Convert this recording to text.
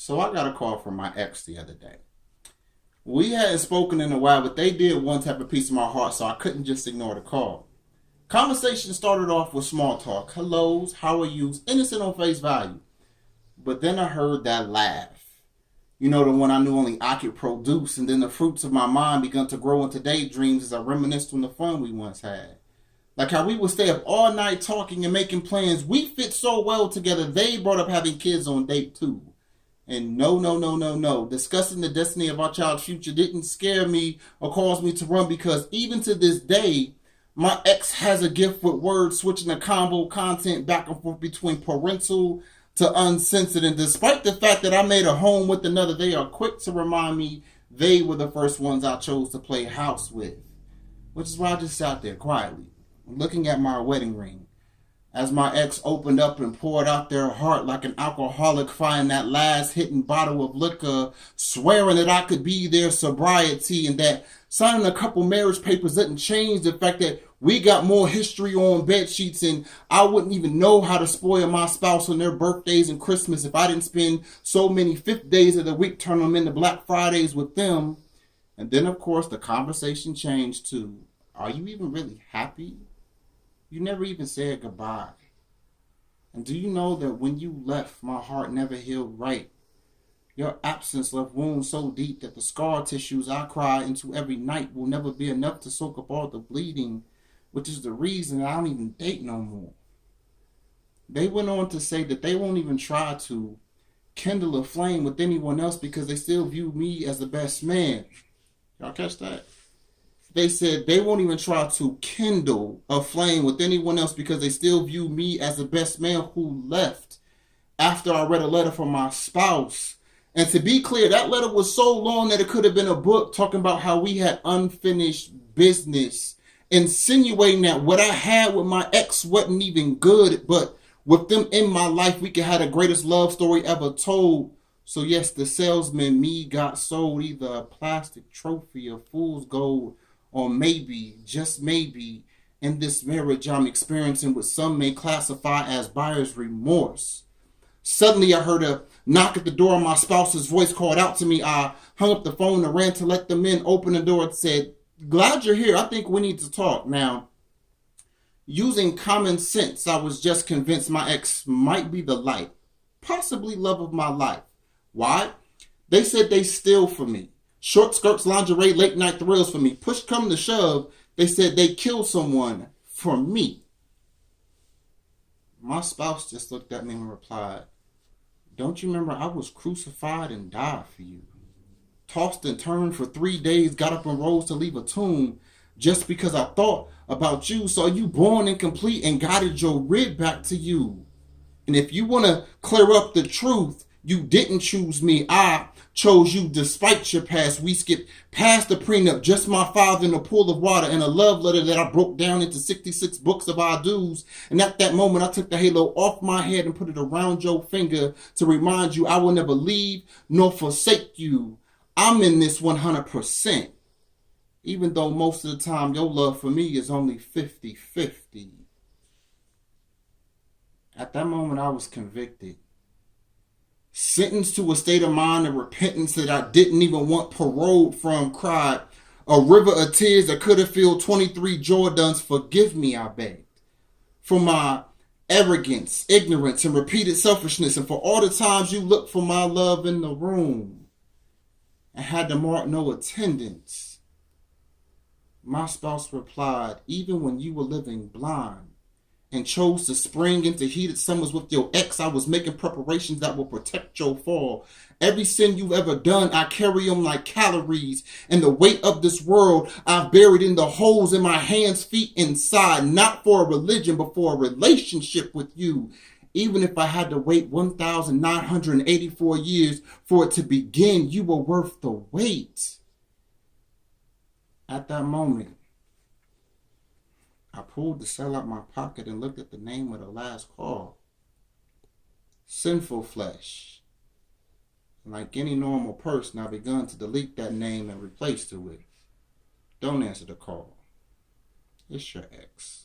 So I got a call from my ex the other day. We hadn't spoken in a while, but they did once have a piece of my heart, so I couldn't just ignore the call. Conversation started off with small talk. Hellos, how are you? Innocent on face value. But then I heard that laugh. You know, the one I knew only I could produce, and then the fruits of my mind begun to grow into daydreams as I reminisced on the fun we once had. Like how we would stay up all night talking and making plans. We fit so well together, they brought up having kids on date two. And no, no, no, no, no. Discussing the destiny of our child's future didn't scare me or cause me to run because even to this day, my ex has a gift with words, switching the combo content back and forth between parental to uncensored. And despite the fact that I made a home with another, they are quick to remind me they were the first ones I chose to play house with. Which is why I just sat there quietly, looking at my wedding ring. As my ex opened up and poured out their heart like an alcoholic finding that last hidden bottle of liquor, swearing that I could be their sobriety and that signing a couple marriage papers didn't change the fact that we got more history on bed sheets and I wouldn't even know how to spoil my spouse on their birthdays and Christmas if I didn't spend so many fifth days of the week turning them into Black Fridays with them. And then, of course, the conversation changed to, are you even really happy? You never even said goodbye. And do you know that when you left, my heart never healed right? Your absence left wounds so deep that the scar tissues I cry into every night will never be enough to soak up all the bleeding, which is the reason I don't even date no more. They went on to say that they won't even try to kindle a flame with anyone else because they still view me as the best man. Y'all catch that? They said they won't even try to kindle a flame with anyone else because they still view me as the best man who left after I read a letter from my spouse. And to be clear, that letter was so long that it could have been a book talking about how we had unfinished business, insinuating that what I had with my ex wasn't even good, but with them in my life, we could have the greatest love story ever told. So yes, the salesman, me, got sold either a plastic trophy of fool's gold or maybe, just maybe, in this marriage I'm experiencing what some may classify as buyer's remorse. Suddenly I heard a knock at the door and my spouse's voice called out to me. I hung up the phone and ran to let them in, opened the door and said, glad you're here. I think we need to talk. Now, using common sense, I was just convinced my ex might be the light, possibly love of my life. Why? They said they steal for me. Short skirts, lingerie, late night thrills for me. Push come to shove, they said they killed someone for me. My spouse just looked at me and replied, don't you remember I was crucified and died for you? Tossed and turned for 3 days, got up and rose to leave a tomb just because I thought about you, saw you born incomplete and guided your rib back to you. And if you want to clear up the truth, you didn't choose me. I chose you despite your past. We skipped past the prenup, just my father in a pool of water and a love letter that I broke down into 66 books of our dues. And at that moment, I took the halo off my head and put it around your finger to remind you I will never leave nor forsake you. I'm in this 100%. Even though most of the time your love for me is only 50-50. At that moment, I was convicted. Sentenced to a state of mind of repentance that I didn't even want paroled from, cried a river of tears that could have filled 23 Jordans. Forgive me, I begged, for my arrogance, ignorance, and repeated selfishness, and for all the times you looked for my love in the room and had to mark no attendance. My spouse replied, even when you were living blind and chose to spring into heated summers with your ex, I was making preparations that will protect your fall. Every sin you've ever done, I carry them like calories. And the weight of this world, I've buried in the holes in my hands, feet, inside. Not for a religion, but for a relationship with you. Even if I had to wait 1,984 years for it to begin, you were worth the wait. At that moment, I pulled the cell out my pocket and looked at the name of the last call. Sinful Flesh. Like any normal person, I begun to delete that name and replace it with, don't answer the call. It's your ex.